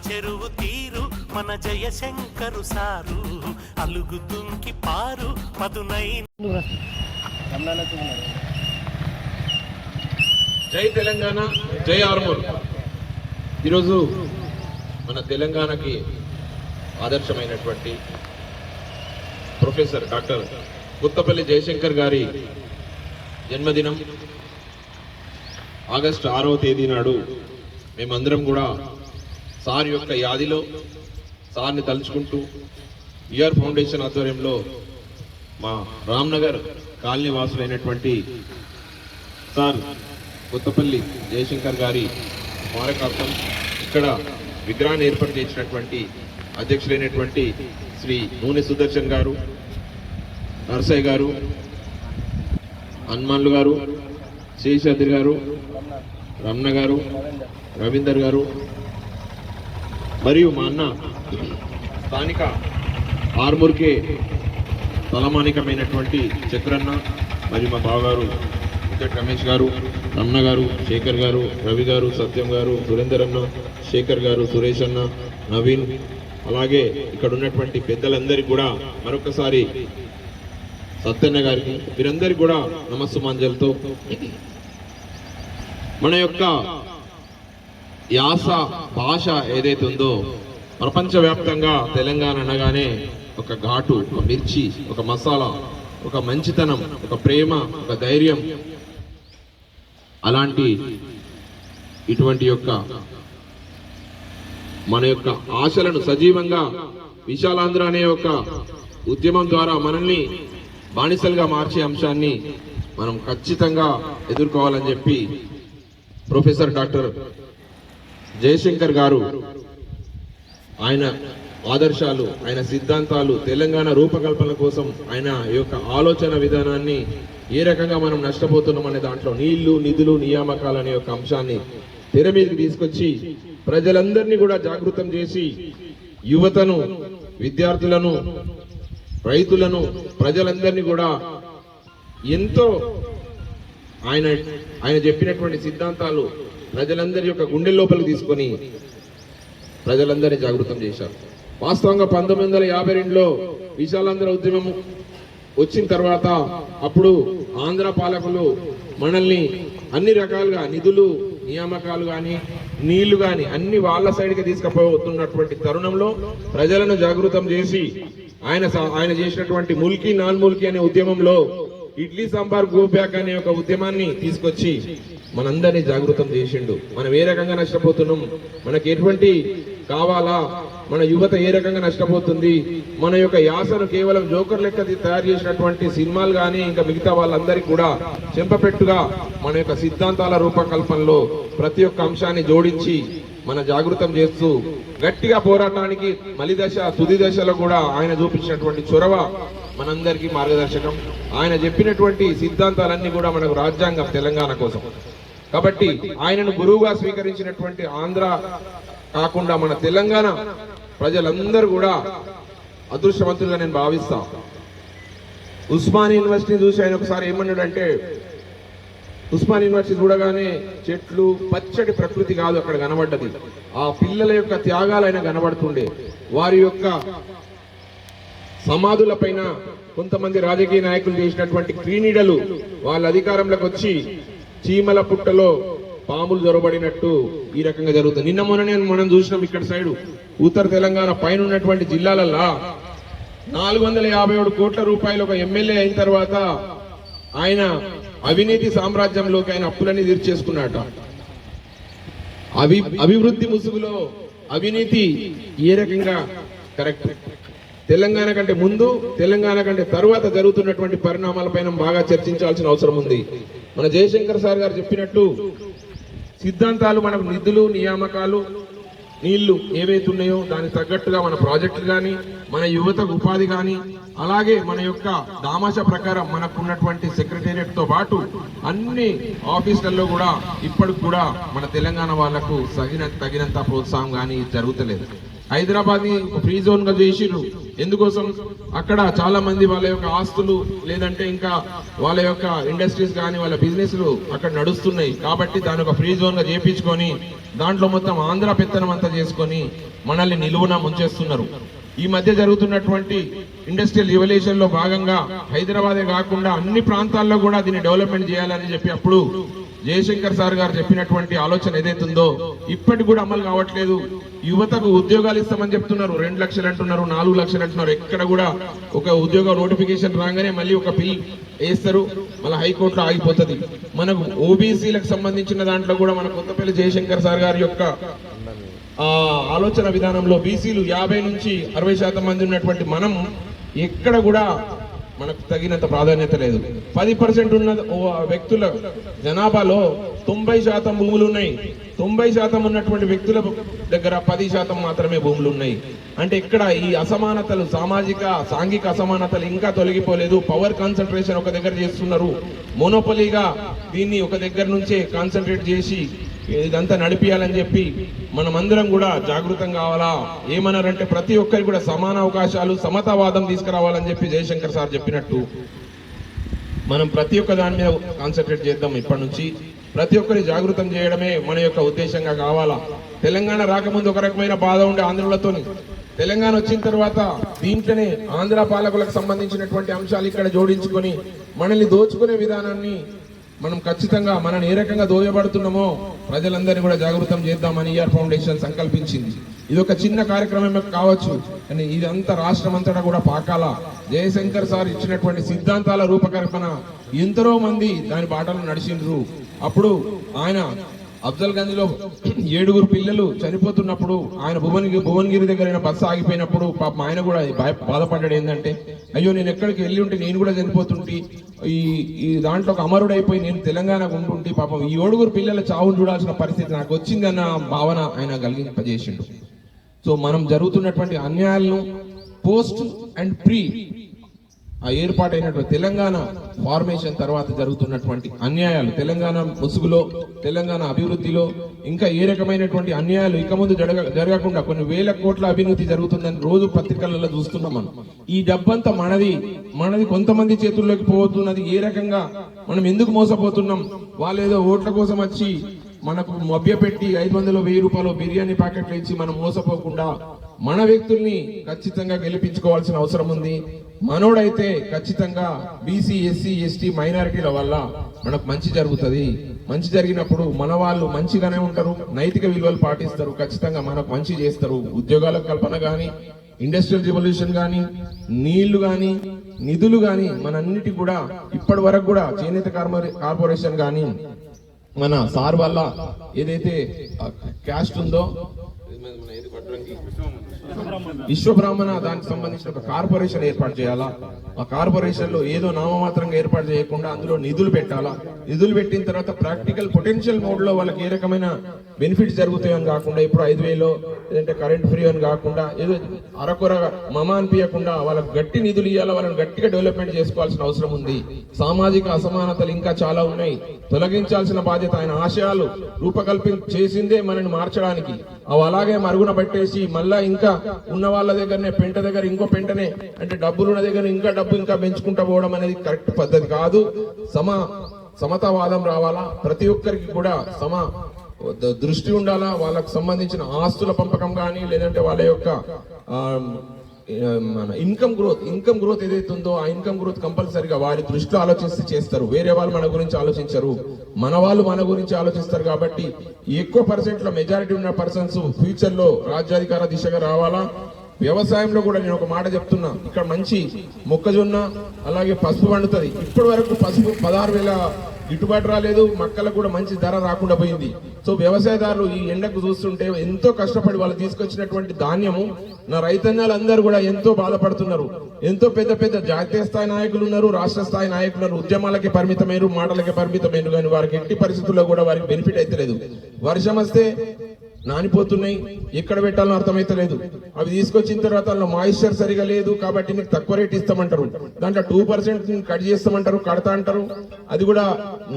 చెరువు తీరు మన జయశంకరు సారు అలుగుతుంకి పారు పదునై. జై తెలంగాణ, జై ఆర్మూర్. ఈరోజు మన తెలంగాణకి ఆదర్శమైనటువంటి ప్రొఫెసర్ డాక్టర్ గుత్తపల్లి జయశంకర్ గారి జన్మదినం ఆగస్టు 6వ తేదీ నాడు మేమందరం కూడా సార్ యొక్క యాదిలో సార్ని తలుచుకుంటూ యూఆర్ ఫౌండేషన్ ఆధ్వర్యంలో మా రామ్నగర్ కాలనీ వాసులైనటువంటి సార్ గుత్తపల్లి జయశంకర్ గారి స్మారకార్థం ఇక్కడ విగ్రహాన్ని ఏర్పాటు చేసినటువంటి అధ్యక్షులైనటువంటి శ్రీ నూనె సుదర్శన్ గారు, నర్సయ్య గారు, హనుమాన్లు గారు, శేషాద్రి గారు, రమణ గారు, రవీందర్ గారు మరియు మా అన్న స్థానిక ఆర్మూర్కే తలమానికమైనటువంటి చక్రన్న మరియు మా బావగారు రమేష్ గారు, రమణ గారు, శేఖర్ గారు, రవి గారు, సత్యం గారు, సురేందర్ అన్న, శేఖర్ గారు, సురేష్ అన్న, నవీన్, అలాగే ఇక్కడ ఉన్నటువంటి పెద్దలందరికీ కూడా మరొకసారి సత్యన్న గారికి వీరందరికీ కూడా నమస్సుమాంజలతో మన యొక్క యాస భాష ఏదైతే ఉందో ప్రపంచవ్యాప్తంగా తెలంగాణ అనగానే ఒక ఘాటు, ఒక మిర్చి, ఒక మసాలా, ఒక మంచితనం, ఒక ప్రేమ, ఒక ధైర్యం, అలాంటి ఇటువంటి యొక్క మన యొక్క ఆశలను సజీవంగా విశాలాంధ్ర అనే ఒక ఉద్యమం ద్వారా మనల్ని బానిసలుగా మార్చే అంశాన్ని మనం ఖచ్చితంగా ఎదుర్కోవాలని చెప్పి ప్రొఫెసర్ డాక్టర్ జయశంకర్ గారు ఆయన ఆదర్శాలు, ఆయన సిద్ధాంతాలు, తెలంగాణ రూపకల్పన కోసం ఆయన యొక్క ఆలోచన విధానాన్ని ఏ రకంగా మనం నష్టపోతున్నాం అనే దాంట్లో నీళ్లు, నిధులు, నియామకాలు అనే ఒక అంశాన్ని తెర మీదకి తీసుకొచ్చి ప్రజలందరినీ కూడా జాగృతం చేసి యువతను, విద్యార్థులను, రైతులను, ప్రజలందరినీ కూడా ఎంతో ఆయన చెప్పినటువంటి సిద్ధాంతాలు ప్రజలందరి యొక్క గుండె లోపలికి తీసుకొని ప్రజలందరినీ జాగృతం చేశారు. వాస్తవంగా 1952లో విశాలాంధ్ర ఉద్యమం వచ్చిన తర్వాత అప్పుడు ఆంధ్ర పాలకులు మనల్ని అన్ని రకాలుగా నిధులు, నియామకాలు కానీ, నీళ్లు కానీ అన్ని వాళ్ళ సైడ్కి తీసుకుపోతున్నటువంటి తరుణంలో ప్రజలను జాగృతం చేసి ఆయన చేసినటువంటి ముల్కీ నాన్ ముల్కీ అనే ఉద్యమంలో ఇడ్లీ సాంబార్ గో బ్యాక్ అనే ఒక ఉద్యమాన్ని తీసుకొచ్చి మనందరినీ జాగృతం చేసిండు. మనం ఏ రకంగా నష్టపోతున్నాం, మనకి ఎటువంటి కావాలా, మన యువత ఏ రకంగా నష్టపోతుంది, మన యొక్క యాసను కేవలం జోకర్ లెక్క తయారు చేసినటువంటి సినిమాలు కానీ ఇంకా మిగతా వాళ్ళందరికీ కూడా చెంపపెట్టుగా మన యొక్క సిద్ధాంతాల రూపకల్పనలో ప్రతి ఒక్క అంశాన్ని జోడించి మన జాగృతం చేస్తూ గట్టిగా పోరాటానికి మలి దశ, తుది దశలో కూడా ఆయన చూపించినటువంటి చొరవ మనందరికీ మార్గదర్శకం. ఆయన చెప్పినటువంటి సిద్ధాంతాలన్నీ కూడా మనకు రాజ్యాంగం తెలంగాణ కోసం. కాబట్టి ఆయనను గురువుగా స్వీకరించినటువంటి ఆంధ్ర కాకుండా మన తెలంగాణ ప్రజలందరూ కూడా అదృష్టవంతులుగా నేను భావిస్తా. ఉస్మాన్ యూనివర్సిటీని చూసి ఆయన ఒకసారి ఏమన్నాడంటే, ఉస్మాన్ యూనివర్సిటీ చూడగానే చెట్లు, పచ్చడి ప్రకృతి కాదు అక్కడ కనబడ్డది, ఆ పిల్లల యొక్క త్యాగాలు ఆయన కనబడుతుండే. వారి యొక్క సమాధుల పైన కొంతమంది రాజకీయ నాయకులు చేసినటువంటి క్రీనీడలు వాళ్ళ అధికారంలోకి వచ్చి చీమల పుట్టలో పాములు జొరబడినట్టు ఈ రకంగా జరుగుతుంది. నిన్న మొన్ననే మనం చూసినాం ఇక్కడ సైడు ఉత్తర తెలంగాణ పైన ఉన్నటువంటి జిల్లాలల్లో 457 కోట్ల రూపాయలు ఒక ఎమ్మెల్యే అయిన తర్వాత ఆయన అవినీతి సామ్రాజ్యంలోకి ఆయన అప్పులన్నీ తీర్చేసుకున్నాట. అభివృద్ధి ముసుగులో అవినీతి ఏ రకంగా కరెక్ట్? తెలంగాణ కంటే ముందు, తెలంగాణ కంటే తరువాత జరుగుతున్నటువంటి పరిణామాలపైన బాగా చర్చించాల్సిన అవసరం ఉంది. మన జయశంకర్ సార్ గారు చెప్పినట్టు సిద్ధాంతాలు మనకు నిధులు, నియామకాలు, నీళ్లు ఏవైతున్నాయో దానికి తగ్గట్టుగా మన ప్రాజెక్టులు కానీ, మన యువతకు ఉపాధి కానీ, అలాగే మన యొక్క దామాష ప్రకారం మనకున్నటువంటి సెక్రటేరియట్ తో పాటు అన్ని ఆఫీసులలో కూడా ఇప్పటికి కూడా మన తెలంగాణ వాళ్లకు తగినంత ప్రోత్సాహం కానీ జరుగుతలేదు. హైదరాబాద్ ని ఫ్రీ జోన్ గా చేసిర్రు, ఎందుకోసం అక్కడ చాలా మంది వాళ్ళ యొక్క ఆస్తులు లేదంటే ఇంకా వాళ్ళ యొక్క ఇండస్ట్రీస్ కానీ వాళ్ళ బిజినెస్లు అక్కడ నడుస్తున్నాయి కాబట్టి దాని ఒక ఫ్రీ జోన్ గా చేపించుకొని దాంట్లో మొత్తం ఆంధ్ర పెత్తనం అంతా చేసుకొని మనల్ని నిలువున ముంచేస్తున్నారు. ఈ మధ్య జరుగుతున్నటువంటి ఇండస్ట్రియల్ రివల్యూషన్ లో భాగంగా హైదరాబాదే కాకుండా అన్ని ప్రాంతాల్లో కూడా దీన్ని డెవలప్మెంట్ చేయాలని చెప్పి అప్పుడు జయశంకర్ సార్ గారు చెప్పినటువంటి ఆలోచన ఏదైతుందో ఇప్పటికి కూడా అమలు కావట్లేదు. యువతకు ఉద్యోగాలు ఇస్తామని చెప్తున్నారు, 2 లక్షలు అంటున్నారు, 4 లక్షలు అంటున్నారు. ఎక్కడ కూడా ఒక ఉద్యోగ నోటిఫికేషన్ రాగానే మళ్ళీ ఒక బిల్ వేస్తారు, మళ్ళీ హైకోర్టులో ఆగిపోతుంది. మనకు ఓబీసీలకు సంబంధించిన దాంట్లో కూడా మన కొత్తపల్లి జయశంకర్ సార్ గారి యొక్క ఆలోచన విధానంలో బీసీలు 50 నుంచి 60% మంది ఉన్నటువంటి మనం ఎక్కడ కూడా మనకు తగినంత ప్రాధాన్యత లేదు. 10% ఉన్న వ్యక్తుల జనాభాలో 90% భూములు ఉన్నాయి. 90% ఉన్నటువంటి వ్యక్తుల దగ్గర 10% మాత్రమే భూములు ఉన్నాయి. అంటే ఇక్కడ ఈ అసమానతలు, సామాజిక సాంఘిక అసమానతలు ఇంకా తొలగిపోలేదు. పవర్ కాన్సన్ట్రేషన్ ఒక దగ్గర చేస్తున్నారు. మోనోపలీగా దీన్ని ఒక దగ్గర నుంచే కాన్సన్ట్రేట్ చేసి ఇదంతా నడిపియాలని చెప్పి మనమందరం కూడా జాగృతం కావాలా. ఏమన్నారంటే ప్రతి ఒక్కరికి కూడా సమాన అవకాశాలు, సమతావాదం తీసుకురావాలని చెప్పి జయశంకర్ సార్ చెప్పినట్టు మనం ప్రతి ఒక్క దాని మీద కాన్సన్ట్రేట్ చేద్దాం. ఇప్పటి నుంచి ప్రతి ఒక్కరి జాగృతం చేయడమే మన యొక్క ఉద్దేశంగా కావాలా. తెలంగాణ రాకముందు ఒక రకమైన బాధ ఉండే ఆంధ్రులతోని, తెలంగాణ వచ్చిన తర్వాత దీంట్లోనే ఆంధ్ర పాలకులకు సంబంధించినటువంటి అంశాలు ఇక్కడ జోడించుకొని మనల్ని దోచుకునే విధానాన్ని మనం ఖచ్చితంగా మనం ఏ రకంగా దోయబడుతున్నామో ప్రజలందరినీ కూడా జాగృతం చేద్దామని ఈఆర్ ఫౌండేషన్ సంకల్పించింది. ఇది ఒక చిన్న కార్యక్రమం కావచ్చు, కానీ ఇదంతా రాష్ట్రం అంతటా కూడా పాకాల. జయశంకర్ సార్ ఇచ్చినటువంటి సిద్ధాంతాల రూపకల్పన ఎంతో మంది దాని బాటలు నడిచిండ్రు. అప్పుడు ఆయన అఫ్జల్ గంజ్ లో 7 పిల్లలు చనిపోతున్నప్పుడు ఆయన భువనగిరి దగ్గర బస్సు ఆగిపోయినప్పుడు పాపం ఆయన కూడా బాధపడ్డాడు. ఏంటంటే అయ్యో నేను ఎక్కడికి వెళ్ళి ఉంటే నేను కూడా చనిపోతుంటే ఈ దాంట్లో ఒక అమరుడైపోయి నేను తెలంగాణకు ఉంటుంటే పాపం ఈ 7 పిల్లల చావును చూడాల్సిన పరిస్థితి నాకు వచ్చిందన్న భావన ఆయన కలిగింపజేసిండు. సో మనం జరుగుతున్నటువంటి అన్యాయాలను పోస్ట్ అండ్ ప్రీ ఆ ఏర్పాటైనటువంటి తెలంగాణ ఫార్మేషన్ తర్వాత జరుగుతున్నటువంటి అన్యాయాలు, తెలంగాణ ముసుగులో, తెలంగాణ అభివృద్ధిలో ఇంకా ఏ రకమైనటువంటి అన్యాయాలు ఇక ముందు జరగకుండా కొన్ని వేల కోట్ల అభివృద్ధి జరుగుతుందని రోజు పత్రికలలో చూస్తున్నాం. ఈ డబ్బంతా మనది కొంతమంది చేతుల్లోకి పోతున్నది. ఏ రకంగా మనం ఎందుకు మోసపోతున్నాం? వాళ్ళు ఏదో ఓట్ల కోసం వచ్చి మనకు మభ్యపెట్టి 500 1000 రూపాయలు బిర్యానీ ప్యాకెట్లు ఇచ్చి మనం మోసపోకుండా మన వ్యక్తుల్ని ఖచ్చితంగా గెలిపించుకోవాల్సిన అవసరం ఉంది. మనోడైతే ఖచ్చితంగా బీసీ, ఎస్సీ, ఎస్టీ మైనారిటీల వల్ల మనకు మంచి జరుగుతుంది. మంచి జరిగినప్పుడు మన వాళ్ళు మంచిగానే ఉంటారు, నైతిక విలువలు పాటిస్తారు, ఖచ్చితంగా మనకు మంచి చేస్తారు. ఉద్యోగాల కల్పన కానీ, ఇండస్ట్రియల్ రివల్యూషన్ కానీ, నీళ్లు కానీ, నిధులు కానీ మనంన్నిటి కూడా ఇప్పటి వరకు కూడా చేనేత కార్పొరేషన్ కానీ మన సార్ వల్ల ఏదైతే క్యాస్ట్ ఉందో విశ్వబ్రాహ్మణ దానికి సంబంధించిన ఒక కార్పొరేషన్ ఏర్పాటు చేయాలా. ఆ కార్పొరేషన్ లో ఏదో నామమాత్రంగా ఏర్పాటు చేయకుండా అందులో నిధులు పెట్టాలా. నిధులు పెట్టిన తర్వాత ప్రాక్టికల్ పొటెన్షియల్ మోడ్ లో వాళ్ళకి ఏ రకమైన బెనిఫిట్స్ జరుగుతాయని కాకుండా ఇప్పుడు 5000 లేదంటే కరెంట్ ఫ్రీ అని కాకుండా ఏదో అరకొర మమ అనిపించకుండా వాళ్ళకి గట్టి నిధులు ఇవ్వాలా. వాళ్ళని గట్టిగా డెవలప్మెంట్ చేసుకోవాల్సిన అవసరం ఉంది. సామాజిక అసమానతలు ఇంకా చాలా ఉన్నాయి, తొలగించాల్సిన బాధ్యత. ఆయన ఆశయాలు చేసిందే మనని మార్చడానికి. అవి అలాగే మరుగున పట్టేసి మళ్ళా ఇంకా ఉన్న వాళ్ళ దగ్గరనే పెంట దగ్గర ఇంకో పెంటనే అంటే డబ్బులున్న దగ్గర ఇంకా డబ్బు ఇంకా పెంచుకుంటూ పోవడం అనేది కరెక్ట్ పద్ధతి కాదు. సమతావాదం రావాలా. ప్రతి ఒక్కరికి కూడా దృష్టి ఉండాలా. వాళ్ళకు సంబంధించిన ఆస్తుల పంపకం కానీ లేదంటే వాళ్ళ యొక్క మన ఇన్కమ్ గ్రోత్ ఏదైతే ఉందో ఆ ఇన్కమ్ గ్రోత్ కంపల్సరీగా వారి దృష్టిలో ఆలోచిస్తే చేస్తారు. వేరే వాళ్ళు మన గురించి ఆలోచించరు, మన వాళ్ళు మన గురించి ఆలోచిస్తారు. కాబట్టి ఎక్కువ పర్సెంట్ లో మెజారిటీ ఉన్న పర్సన్స్ ఫ్యూచర్ లో రాజ్యాధికార దిశగా రావాలా. వ్యవసాయంలో కూడా నేను ఒక మాట చెప్తున్నా, ఇక్కడ మంచి మొక్కజొన్న అలాగే పసుపు పండుతుంది. ఇప్పటి వరకు పసుపు 16,000 గిట్టుబాటు రాలేదు, మక్కలకు కూడా మంచి ధర రాకుండా పోయింది. సో వ్యవసాయదారులు ఈ ఎండకు చూస్తుంటే ఎంతో కష్టపడి వాళ్ళు తీసుకొచ్చినటువంటి ధాన్యము నా రైతన్నలు అందరూ కూడా ఎంతో బాధపడుతున్నారు. ఎంతో పెద్ద జాతీయ స్థాయి నాయకులు ఉన్నారు, రాష్ట్ర స్థాయి నాయకులు ఉన్నారు. ఉద్యమాలకి పరిమితమైన, మాటలకి పరిమితమైన, కానీ వారికి ఎట్టి పరిస్థితుల్లో కూడా వారికి బెనిఫిట్ అయితే లేదు. వర్షం వస్తే నానిపోతున్నాయి, ఎక్కడ పెట్టాలో అర్థమైతలేదు. అవి తీసుకొచ్చిన తర్వాత అందులో మాయిశ్చర్ సరిగా లేదు కాబట్టి నీకు తక్కువ రేట్ ఇస్తామంటారు, దాంట్లో 2% కట్ చేస్తామంటారు, కడతా అంటారు, అది కూడా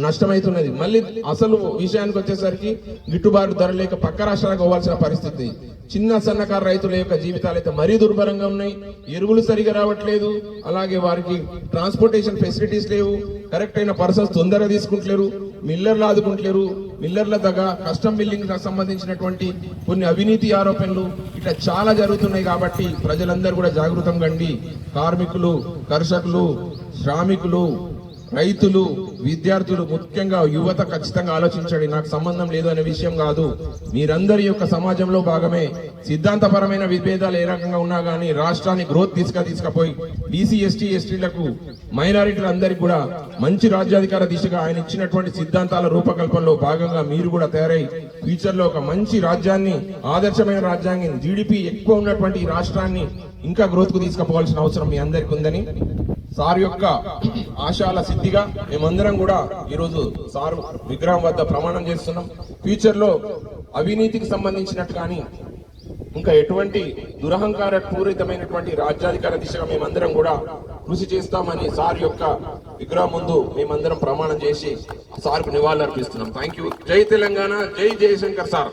నష్టమైతున్నది. మళ్ళీ అసలు విషయానికి వచ్చేసరికి గిట్టుబాటు ధర లేక పక్క రాష్ట్రాలకు పోవాల్సిన పరిస్థితి. చిన్న సన్నకారు రైతుల యొక్క జీవితాలు అయితే మరీ దుర్భరంగా ఉన్నాయి. ఎరువులు సరిగా రావట్లేదు, అలాగే వారికి ట్రాన్స్పోర్టేషన్ ఫెసిలిటీస్ లేవు, కరెక్ట్ అయిన పర్సన్స్ తొందరగా తీసుకుంటలేరు, మిల్లర్లు ఆదుకుంటలేరు. మిల్లర్ల దగ్గర కస్టమ్ బిల్లింగ్ సంబంధించినటువంటి కొన్ని అవినీతి ఆరోపణలు ఇట్లా చాలా జరుగుతున్నాయి. కాబట్టి ప్రజలందరూ కూడా జాగృతంగా అండి. కార్మికులు, కర్షకులు, శ్రామికులు, రైతులు, విద్యార్థులు, ముఖ్యంగా యువత ఖచ్చితంగా ఆలోచించండి. నాకు సంబంధం లేదు అనే విషయం కాదు, మీరందరి యొక్క సమాజంలో భాగమే. సిద్ధాంతపరమైన విభేదాలు ఏ రకంగా ఉన్నా కానీ రాష్ట్రాన్ని గ్రోత్ తీసుకపోయి బీసీ, ఎస్టీ, ఎస్టీలకు, మైనారిటీలందరికీ కూడా మంచి రాజ్యాధికార దిశగా ఆయన ఇచ్చినటువంటి సిద్ధాంతాల రూపకల్పనలో భాగంగా మీరు కూడా తయారై ఫ్యూచర్ లో ఒక మంచి రాజ్యాన్ని, ఆదర్శమైన రాజ్యాన్ని, జీడిపి ఎక్కువ ఉన్నటువంటి ఈ రాష్ట్రాన్ని ఇంకా గ్రోత్ కు తీసుకుపోవాల్సిన అవసరం మీ అందరికీ ఉందని సార్ యొక్క ఆశాల సిద్ధిగా మేమందరం కూడా ఈరోజు సార్ విగ్రహం వద్ద ప్రమాణం చేస్తున్నాం. ఫ్యూచర్ లో అవినీతికి సంబంధించినట్టు కానీ ఇంకా ఎటువంటి దురహంకార పూరితమైనటువంటి రాజ్యాధికార దిశగా మేమందరం కూడా కృషి చేస్తామని సార్ యొక్క విగ్రహం ముందు మేమందరం ప్రమాణం చేసి సార్కు నివాళులు అర్పిస్తున్నాం. Thank you. జై తెలంగాణ, జై జయశంకర్ సార్.